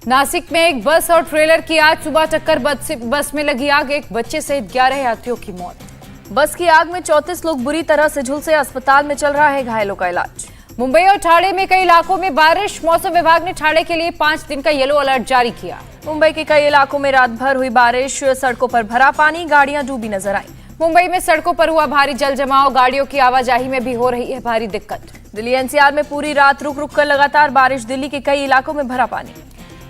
नासिक में एक बस और ट्रेलर की आज सुबह टक्कर, बस में लगी आग, एक बच्चे सहित 11 यात्रियों की मौत। बस की आग में 34 लोग बुरी तरह से झुलसे, अस्पताल में चल रहा है घायलों का इलाज। मुंबई और ठाणे में कई इलाकों में बारिश, मौसम विभाग ने ठाणे के लिए 5 दिन का येलो अलर्ट जारी किया। मुंबई के कई इलाकों में रात भर हुई बारिश, सड़कों पर भरा पानी, गाड़ियां डूबी नजर आई। मुंबई में सड़कों पर हुआ भारी जल जमाव, गाड़ियों की आवाजाही में भी हो रही है भारी दिक्कत। दिल्ली एनसीआर में पूरी रात रुक रुक कर लगातार बारिश, दिल्ली के कई इलाकों में भरा पानी।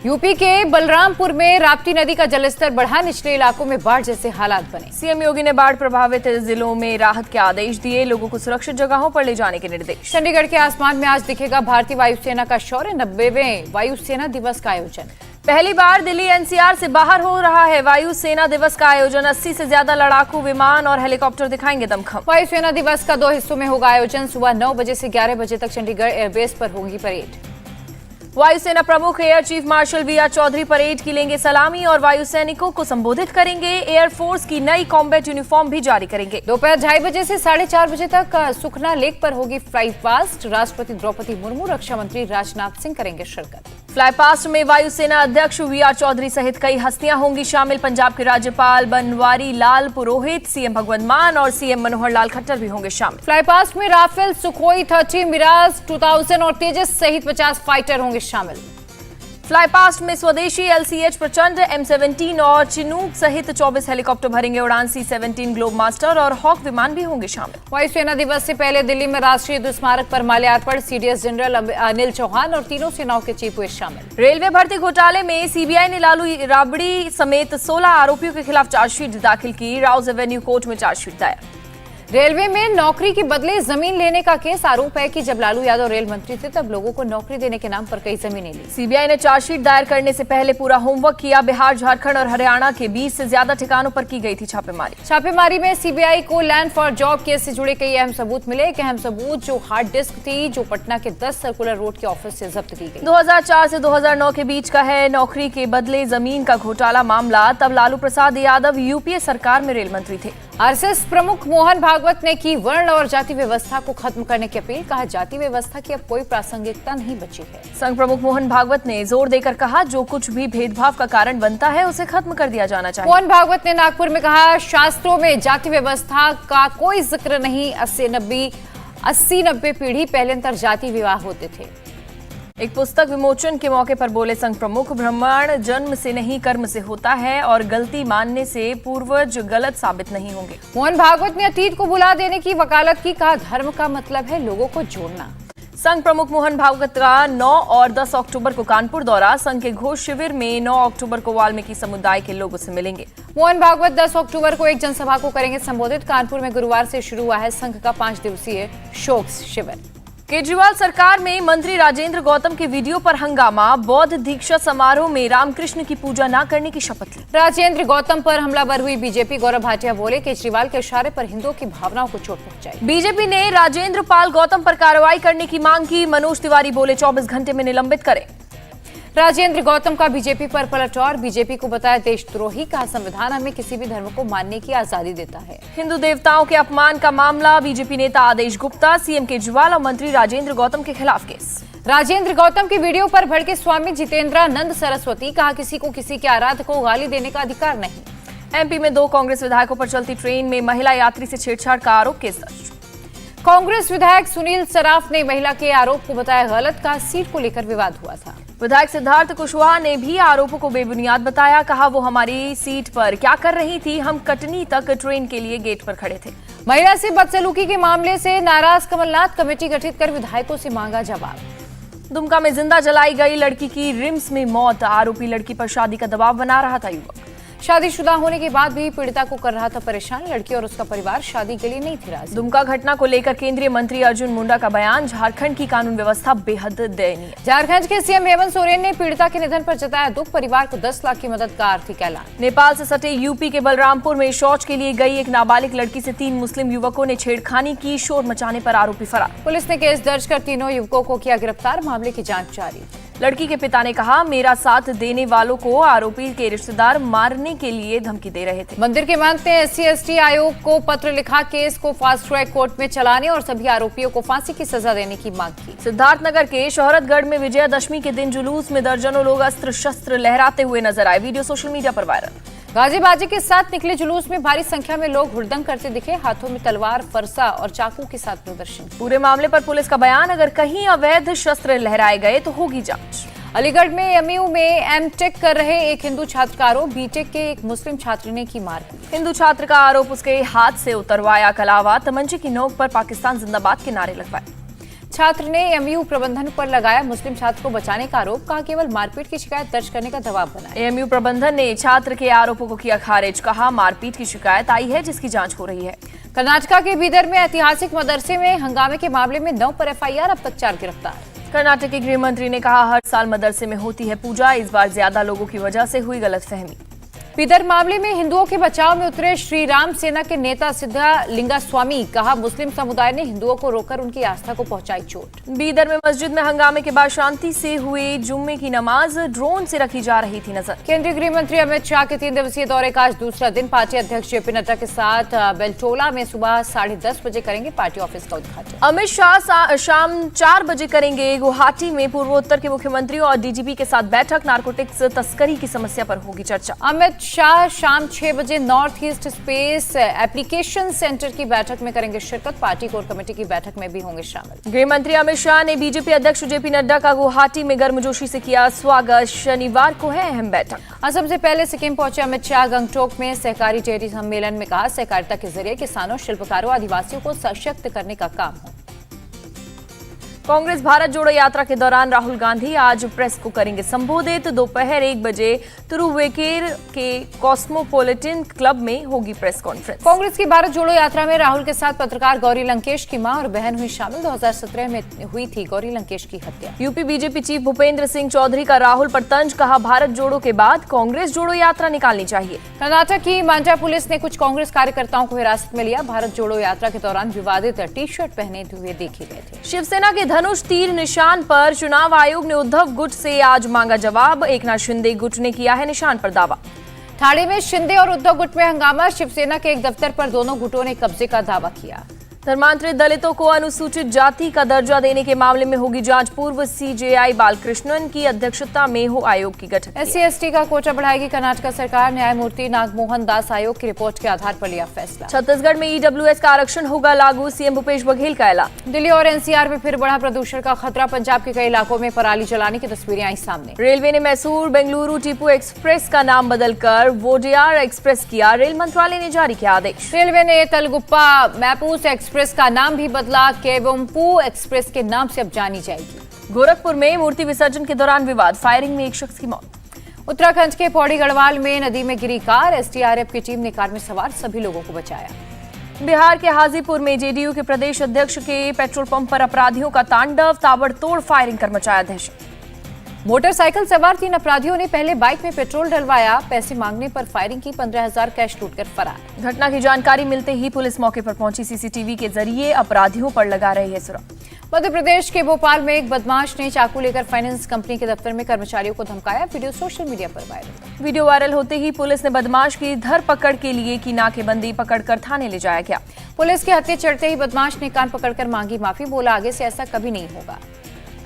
यूपी के बलरामपुर में राप्ती नदी का जलस्तर बढ़ा, निचले इलाकों में बाढ़ जैसे हालात बने। सीएम योगी ने बाढ़ प्रभावित जिलों में राहत के आदेश दिए, लोगों को सुरक्षित जगहों पर ले जाने के निर्देश। चंडीगढ़ के आसमान में आज दिखेगा भारतीय वायुसेना का शौर्य, 90वें वायुसेना दिवस का आयोजन। पहली बार दिल्ली एनसीआर से बाहर हो रहा है वायुसेना दिवस का आयोजन, 80 से ज्यादा लड़ाकू विमान और हेलीकॉप्टर दिखाएंगे दमखम। वायुसेना दिवस का 2 हिस्सों में होगा आयोजन, सुबह 9 बजे से 11 बजे तक चंडीगढ़ एयरबेस पर होगी परेड। वायुसेना प्रमुख air chief marshal V R. Chaudhari parade की लेंगे सलामी और वायुसैनिकों को संबोधित करेंगे। एयरफोर्स की नई कॉम्बैट यूनिफॉर्म भी जारी करेंगे। दोपहर 2:30 बजे से 4:30 बजे तक सुखना लेक पर होगी फ्लाई पास्ट, राष्ट्रपति द्रौपदी मुर्मू, रक्षा मंत्री राजनाथ सिंह करेंगे शिरकत। फ्लाई पास्ट में वायुसेना अध्यक्ष वी.आर. चौधरी सहित कई हस्तियां होंगी शामिल। पंजाब के राज्यपाल बनवारी लाल पुरोहित, सीएम भगवंत मान और सीएम मनोहर लाल खट्टर भी होंगे शामिल। फ्लाई पास्ट में राफेल, सुखोई 30, मिराज 2000 और तेजस सहित 50 फाइटर होंगे शामिल। फ्लाई पास्ट में स्वदेशी LCH प्रचंड, M17 और चिनूक सहित 24 हेलीकॉप्टर भरेंगे उड़ान। C-17 ग्लोब मास्टर और हॉक विमान भी होंगे शामिल। वायुसेना दिवस से पहले दिल्ली में राष्ट्रीय युद्ध स्मारक पर माल्यार्पण, CDS जनरल अनिल चौहान और तीनों सेनाओं के चीफ हुए शामिल। रेलवे भर्ती घोटाले में सीबीआई ने लालू राबड़ी समेत 16 आरोपियों के खिलाफ चार्जशीट दाखिल की, राउज एवेन्यू कोर्ट में चार्जशीट दायर। रेलवे में नौकरी के बदले जमीन लेने का केस, आरोप है कि जब लालू यादव रेल मंत्री थे तब लोगों को नौकरी देने के नाम पर कई जमीनें ली। सीबीआई ने चार्जशीट दायर करने से पहले पूरा होमवर्क किया, बिहार, झारखंड और हरियाणा के 20 से ज्यादा ठिकानों पर की गई थी छापेमारी में सीबीआई को लैंड फॉर जॉब केस से जुड़े कई अहम सबूत मिले। एक अहम सबूत जो हार्ड डिस्क थी, जो पटना के 10 सर्कुलर रोड के ऑफिस से जब्त की गई। 2004 से 2009 के बीच का है नौकरी के बदले जमीन का घोटाला मामला। तब लालू प्रसाद यादव यूपीए सरकार में रेल मंत्री थे। आरएसएस प्रमुख मोहन भागवत ने की वर्ण और जाति व्यवस्था को खत्म करने की अपील, कहा जाति व्यवस्था की अब कोई प्रासंगिकता नहीं बची है। संघ प्रमुख मोहन भागवत ने जोर देकर कहा, जो कुछ भी भेदभाव का कारण बनता है उसे खत्म कर दिया जाना चाहिए। मोहन भागवत ने नागपुर में कहा, शास्त्रों में जाति व्यवस्था का कोई जिक्र नहीं। 80-90 पीढ़ी पहले अंतर जाति विवाह होते थे। एक पुस्तक विमोचन के मौके पर बोले संघ प्रमुख, ब्राह्मण जन्म से नहीं कर्म से होता है और गलती मानने से पूर्वज गलत साबित नहीं होंगे। मोहन भागवत ने अतीत को भुला देने की वकालत की, कहा धर्म का मतलब है लोगों को जोड़ना। संघ प्रमुख मोहन भागवत का 9 और 10 अक्टूबर को कानपुर दौरा, संघ के घोष शिविर में 9 अक्टूबर को वाल्मीकि समुदाय के लोगों से मिलेंगे। मोहन भागवत 10 अक्टूबर को एक जनसभा को करेंगे संबोधित। कानपुर में गुरुवार से शुरू हुआ है संघ का 5 दिवसीय शोक शिविर। केजरीवाल सरकार में मंत्री राजेंद्र गौतम के वीडियो पर हंगामा, बौद्ध दीक्षा समारोह में रामकृष्ण की पूजा न करने की शपथ ली। राजेंद्र गौतम पर हमलावर हुई बीजेपी, गौरव भाटिया बोले केजरीवाल के इशारे पर हिंदुओं की भावनाओं को चोट पहुंचाई। बीजेपी ने राजेंद्र पाल गौतम पर कार्रवाई करने की मांग की, मनोज तिवारी बोले 24 घंटे में निलंबित करें। राजेंद्र गौतम का बीजेपी पर पलटवार, बीजेपी को बताया देशद्रोही, कहा संविधान हमें किसी भी धर्म को मानने की आजादी देता है। हिंदू देवताओं के अपमान का मामला, बीजेपी नेता आदेश गुप्ता, सीएम केजरीवाल और मंत्री राजेंद्र गौतम के खिलाफ केस। राजेंद्र गौतम की वीडियो पर भड़के स्वामी जितेंद्रानंद सरस्वती, कहा किसी को किसी के आराध्य को गाली देने का अधिकार नहीं। एमपी में 2 कांग्रेस विधायकों पर चलती ट्रेन में महिला यात्री से छेड़छाड़ का आरोप, केस दर्ज। कांग्रेस विधायक सुनील सराफ ने महिला के आरोप को बताया गलत, कहा सीट को लेकर विवाद हुआ था। विधायक सिद्धार्थ कुशवाहा ने भी आरोपों को बेबुनियाद बताया, कहा वो हमारी सीट पर क्या कर रही थी, हम कटनी तक ट्रेन के लिए गेट पर खड़े थे। महिला से बदसलूकी के मामले से नाराज कमलनाथ, कमेटी गठित कर विधायकों से मांगा जवाब। दुमका में जिंदा जलाई गई लड़की की रिम्स में मौत, आरोपी लड़की पर शादी का दबाव बना रहा था युवक। शादीशुदा होने के बाद भी पीड़िता को कर रहा था परेशान, लड़की और उसका परिवार शादी के लिए नहीं थी राजी। दुमका घटना को लेकर केंद्रीय मंत्री अर्जुन मुंडा का बयान, झारखंड की कानून व्यवस्था बेहद दयनीय। झारखंड के सीएम हेमंत सोरेन ने पीड़िता के निधन पर जताया दुख, परिवार को 10 लाख की मदद का आर्थिक ऐलान। नेपाल से सटे यूपी के बलरामपुर में शौच के लिए गई एक नाबालिग लड़की से 3 मुस्लिम युवकों ने छेड़खानी की, शोर मचाने पर आरोपी फरार। पुलिस ने केस दर्ज कर तीनों युवकों को किया गिरफ्तार, मामले की जाँच जारी। लड़की के पिता ने कहा, मेरा साथ देने वालों को आरोपी के रिश्तेदार मारने के लिए धमकी दे रहे थे। मंदिर के महंत ने SC/ST आयोग को पत्र लिखा, केस को फास्ट ट्रैक कोर्ट में चलाने और सभी आरोपियों को फांसी की सजा देने की मांग की। सिद्धार्थनगर के शोहरतगढ़ में विजयादशमी के दिन जुलूस में दर्जनों लोग अस्त्र शस्त्र लहराते हुए नजर आए। वीडियो सोशल मीडिया पर वायरल। गाजी बाजी के साथ निकले जुलूस में भारी संख्या में लोग हुड़दंग करते दिखे, हाथों में तलवार, फरसा और चाकू के साथ प्रदर्शन। पूरे मामले पर पुलिस का बयान, अगर कहीं अवैध शस्त्र लहराए गए तो होगी जांच। अलीगढ़ में MU में M.Tech कर रहे एक हिंदू छात्र का आरोप, B.Tech के एक मुस्लिम छात्र ने की मारपीट। हिंदू छात्र का आरोप, उसके हाथ से उतरवाया कलावा, तमंचे की नोक पर पाकिस्तान जिंदाबाद के नारे लगवाए। छात्र ने MU प्रबंधन पर लगाया मुस्लिम छात्र को बचाने का आरोप, कहा केवल मारपीट की शिकायत दर्ज करने का दबाव बनाया। AMU प्रबंधन ने छात्र के आरोपों को किया खारिज, कहा मारपीट की शिकायत आई है जिसकी जांच हो रही है। कर्नाटका के बीदर में ऐतिहासिक मदरसे में हंगामे के मामले में 9 पर FIR, अब तक 4 गिरफ्तार। कर्नाटक के गृह मंत्री ने कहा, हर साल मदरसे में होती है पूजा, इस बार ज्यादा लोगों की वजह से हुई गलतफहमी। बीदर मामले में हिंदुओं के बचाव में उतरे श्री राम सेना के नेता सिद्धलिंगास्वामी, कहा मुस्लिम समुदाय ने हिंदुओं को रोककर उनकी आस्था को पहुंचाई चोट। बीदर में मस्जिद में हंगामे के बाद शांति से हुए जुम्मे की नमाज ड्रोन से रखी जा रही थी नजर। केंद्रीय गृह मंत्री अमित शाह के 3 दिवसीय दौरे का आज दूसरा दिन, पार्टी अध्यक्ष JP नड्डा के साथ बेलटोला में सुबह 10:30 बजे करेंगे पार्टी ऑफिस का उद्घाटन। अमित शाह शाम 4 बजे करेंगे गुवाहाटी में पूर्वोत्तर के मुख्यमंत्री और DGP के साथ बैठक, नारकोटिक्स तस्करी की समस्या पर होगी चर्चा। अमित शाह शाम 6 बजे north east space application centre की बैठक में करेंगे शिरकत, पार्टी कोर कमेटी की बैठक में भी होंगे शामिल। गृह मंत्री अमित शाह ने BJP अध्यक्ष JP नड्डा का गुवाहाटी में गर्मजोशी से किया स्वागत, शनिवार को है अहम बैठक। असम से पहले सिक्किम पहुंचे अमित शाह, गंगटोक में सहकारी डेयरी सम्मेलन में कहा, सहकारिता के जरिए किसानों, शिल्पकारों, आदिवासियों को सशक्त करने का काम हो। कांग्रेस भारत जोड़ो यात्रा के दौरान राहुल गांधी आज प्रेस को करेंगे संबोधित, दोपहर 1 बजे तुरुवेकेर के कॉस्मोपॉलिटन क्लब में होगी प्रेस कॉन्फ्रेंस। कांग्रेस की भारत जोड़ो यात्रा में राहुल के साथ पत्रकार गौरी लंकेश की मां और बहन हुई शामिल। 2017 में हुई थी गौरी लंकेश की हत्या। UP BJP chief Bhupendra Singh Chaudhary का राहुल पर तंज, कहा भारत जोड़ो के बाद कांग्रेस जोड़ो यात्रा निकालनी चाहिए। कर्नाटक की मांड्या पुलिस ने कुछ कांग्रेस कार्यकर्ताओं को हिरासत में लिया, भारत जोड़ो यात्रा के दौरान विवादित टी-शर्ट पहने हुए देखे गए थे। शिवसेना के धनुष तीर निशान पर चुनाव आयोग ने उद्धव गुट से आज मांगा जवाब, एकनाथ शिंदे गुट ने किया है निशान पर दावा। ठाणे में शिंदे और उद्धव गुट में हंगामा, शिवसेना के एक दफ्तर पर दोनों गुटों ने कब्जे का दावा किया। धर्मांतरित दलितों को अनुसूचित जाति का दर्जा देने के मामले में होगी जांच, पूर्व CJI बालकृष्णन की अध्यक्षता में हो आयोग की गठन। SC/ST का कोटा बढ़ाएगी कर्नाटक सरकार, न्यायमूर्ति नागमोहन दास आयोग की रिपोर्ट के आधार पर लिया फैसला। छत्तीसगढ़ में EWS का आरक्षण होगा लागू, CM भूपेश बघेल का ऐलान। दिल्ली और NCR में फिर बढ़ा प्रदूषण का खतरा, पंजाब के कई इलाकों में पराली जलाने की तस्वीरें आई सामने। रेलवे ने मैसूर बेंगलुरु टीपू एक्सप्रेस का नाम बदलकर वोडियार एक्सप्रेस किया, रेल मंत्रालय ने जारी किया आदेश। रेलवे ने तलगुप्पा मैपूस एक्सप्रेस का नाम भी बदला, केवम्पू एक्सप्रेस के नाम से अब जानी जाएगी। गोरखपुर में मूर्ति विसर्जन के दौरान विवाद, फायरिंग में एक शख्स की मौत। उत्तराखंड के पौड़ी गढ़वाल में नदी में गिरी कार, SDRF की टीम ने कार में सवार सभी लोगों को बचाया। बिहार के हाजीपुर में JDU के प्रदेश अध्यक्ष के पेट्रोल पंप पर अपराधियों का तांडव, ताबड़तोड़ फायरिंग कर मचाया दहशत। मोटरसाइकिल सवार 3 अपराधियों ने पहले बाइक में पेट्रोल डलवाया, पैसे मांगने पर फायरिंग की, 15,000 कैश लूटकर फरार। घटना की जानकारी मिलते ही पुलिस मौके पर पहुंची, CCTV के जरिए अपराधियों पर लगा रही है सुराग। मध्य प्रदेश के भोपाल में एक बदमाश ने चाकू लेकर फाइनेंस कंपनी के दफ्तर में कर्मचारियों को धमकाया, वीडियो सोशल मीडिया पर वायरल। वीडियो वायरल होते ही पुलिस ने बदमाश की धरपकड़ के लिए की नाकेबंदी, पकड़कर थाने ले जाया गया। पुलिस के हत्थे चढ़ते ही बदमाश ने कान पकड़कर मांगी माफी, बोला आगे से ऐसा कभी नहीं होगा।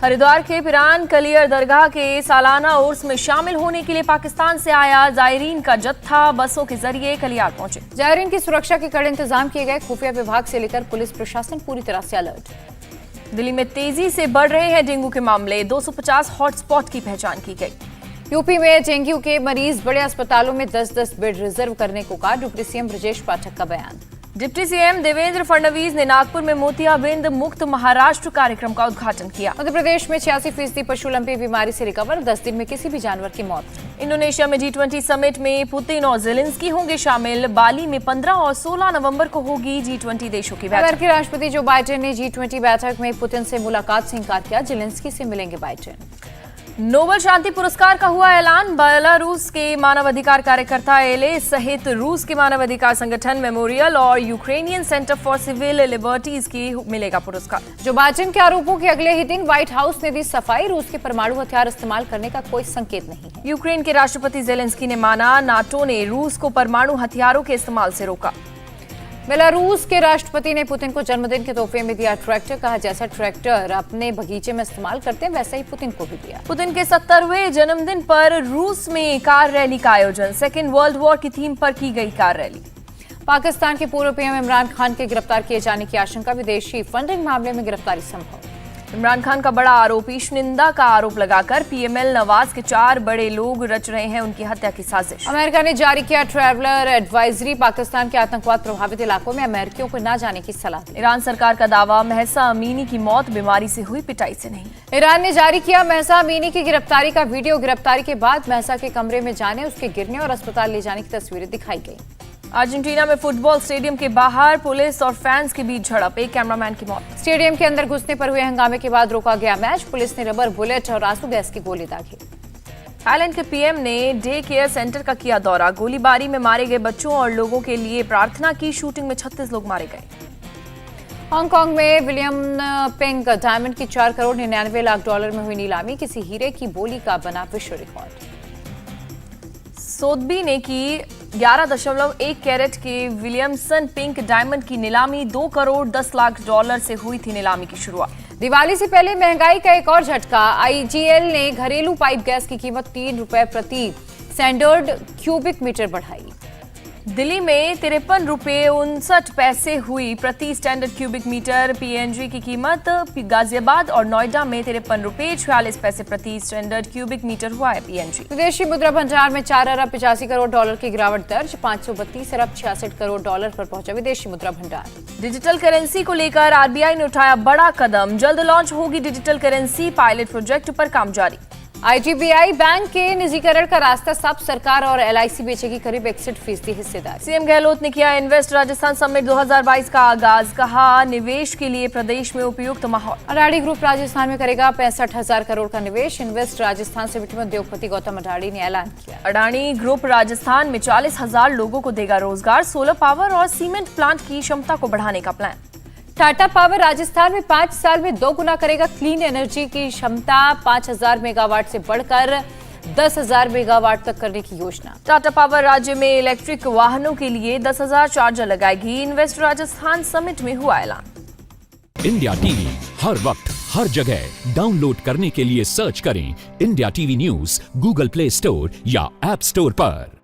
हरिद्वार के पिरान कलियर दरगाह के सालाना उर्स में शामिल होने के लिए पाकिस्तान से आया जायरीन का जत्था बसों के जरिए कलियार पहुंचे। जायरीन की सुरक्षा के कड़े इंतजाम किए गए, खुफिया विभाग से लेकर पुलिस प्रशासन पूरी तरह से अलर्ट। दिल्ली में तेजी से बढ़ रहे हैं डेंगू के मामले, 250 हॉटस्पॉट की पहचान की गई। यूपी में डेंगू के मरीज, बड़े अस्पतालों में 10-10 बेड रिजर्व करने को कहा, डिप्टी CM ब्रजेश पाठक का बयान। डिप्टी CM देवेंद्र फडणवीस ने नागपुर में मोतियाबिंद मुक्त महाराष्ट्र कार्यक्रम का उद्घाटन किया। मध्य प्रदेश में 86% पशु लंपी बीमारी से रिकवर, 10 दिन में किसी भी जानवर की मौत। इंडोनेशिया में G20 समिट में पुतिन और जेलेंस्की होंगे शामिल, बाली में 15 और 16 नवंबर को होगी G20 देशों की बैठक। अमेरिकी राष्ट्रपति जो बाइडेन ने G20 बैठक में पुतिन से मुलाकात से इंकार किया, जेलेंस्की से मिलेंगे बाइडेन। नोबेल शांति पुरस्कार का हुआ ऐलान। बेलारूस के मानवाधिकार कार्यकर्ता एले सहित रूस के मानवाधिकार संगठन मेमोरियल और Ukrainian centre for civil liberties की मिलेगा पुरस्कार। जो बाइडेन के आरोपों के अगले ही दिन व्हाइट हाउस ने दी सफाई, रूस के परमाणु हथियार इस्तेमाल करने का कोई संकेत नहीं है। यूक्रेन के राष्ट्रपति जेलेंस्की ने माना, नाटो ने रूस को परमाणु हथियारों के इस्तेमाल से रोका। बेलारूस के राष्ट्रपति ने पुतिन को जन्मदिन के तोहफे में दिया ट्रैक्टर। कहा, जैसा ट्रैक्टर अपने बगीचे में इस्तेमाल करते हैं वैसा ही पुतिन को भी दिया। पुतिन के 70वें जन्मदिन पर रूस में कार रैली का आयोजन। सेकेंड वर्ल्ड वॉर की थीम पर की गई कार रैली। पाकिस्तान के पूर्व पीएम इमरान खान के गिरफ्तार किए जाने की आशंका, विदेशी फंडिंग मामले में गिरफ्तारी संभव। इमरान खान का बड़ा आरोप, ईशनिंदा का आरोप लगाकर पीएमएल नवाज के 4 बड़े लोग रच रहे हैं उनकी हत्या की साजिश। अमेरिका ने जारी किया ट्रैवलर एडवाइजरी, पाकिस्तान के आतंकवाद प्रभावित इलाकों में अमेरिकियों को न जाने की सलाह। ईरान सरकार का दावा, महसा अमीनी की मौत बीमारी से हुई, पिटाई से नहीं। ईरान ने जारी किया महसा अमीनी की गिरफ्तारी का वीडियो। गिरफ्तारी के बाद महसा के कमरे में जाने, उसके गिरने और अस्पताल ले जाने की तस्वीरें दिखाई गई। अर्जेंटीना में फुटबॉल स्टेडियम के बाहर पुलिस और फैंस के बीच झड़प, एक कैमरामैन की मौत। स्टेडियम के अंदर घुसने पर हुए हंगामे के बाद रोका गया मैच, पुलिस ने रबर बुलेट और आंसू गैस की गोली दागी। थाईलैंड के पीएम ने डे केयर सेंटर का किया दौरा। गोलीबारी में मारे गए बच्चों और लोगों के लिए प्रार्थना की। शूटिंग में 36 लोग मारे गए। हांगकांग में विलियम पिंक डायमंड की 4 करोड़ 99 लाख डॉलर में हुई नीलामी, किसी हीरे की बोली का बना विश्व रिकॉर्ड। सोथबी ने की 11.1 कैरेट के विलियमसन पिंक डायमंड की नीलामी। 2 करोड़ 10 लाख डॉलर से हुई थी नीलामी की शुरुआत। दिवाली से पहले महंगाई का एक और झटका, आईजीएल ने घरेलू पाइप गैस की कीमत 3 रुपए प्रति स्टैंडर्ड क्यूबिक मीटर बढ़ाई। दिल्ली में 53 रुपए 59 पैसे हुई प्रति स्टैंडर्ड क्यूबिक मीटर पीएनजी की कीमत। गाजियाबाद और नोएडा में 53 रुपए 46 पैसे प्रति स्टैंडर्ड क्यूबिक मीटर हुआ है पीएनजी। विदेशी मुद्रा भंडार में 4 अरब 85 करोड़ डॉलर की गिरावट दर्ज, 532 अरब 66 करोड़ डॉलर पर पहुंचा विदेशी मुद्रा भंडार। डिजिटल करेंसी को लेकर आरबीआई ने उठाया बड़ा कदम, जल्द लॉन्च होगी डिजिटल करेंसी, पायलट प्रोजेक्ट पर काम जारी। आईडीबीआई बैंक के निजीकरण का रास्ता साफ, सरकार और एलआईसी बेचेगी करीब 61% हिस्सेदार। सीएम गहलोत ने किया इन्वेस्ट राजस्थान समिट 2022 का आगाज। कहा, निवेश के लिए प्रदेश में उपयुक्त माहौल। अडानी ग्रुप राजस्थान में करेगा 65,000 करोड़ का निवेश। इन्वेस्ट राजस्थान समिट में उद्योगपति गौतम अडानी ने ऐलान किया। अडानी ग्रुप राजस्थान में 40,000 लोगों को देगा रोजगार। सोलर पावर और सीमेंट प्लांट की क्षमता को बढ़ाने का प्लान। टाटा पावर राजस्थान में 5 साल में 2 गुना करेगा क्लीन एनर्जी की क्षमता, 5,000 मेगावाट से बढ़कर 10,000 मेगावाट तक करने की योजना। टाटा पावर राज्य में इलेक्ट्रिक वाहनों के लिए 10,000 चार्जर लगाएगी। इन्वेस्ट राजस्थान समिट में हुआ ऐलान। इंडिया टीवी हर वक्त हर जगह डाउनलोड करने के लिए सर्च करें India TV news Google play store या ऐप स्टोर पर।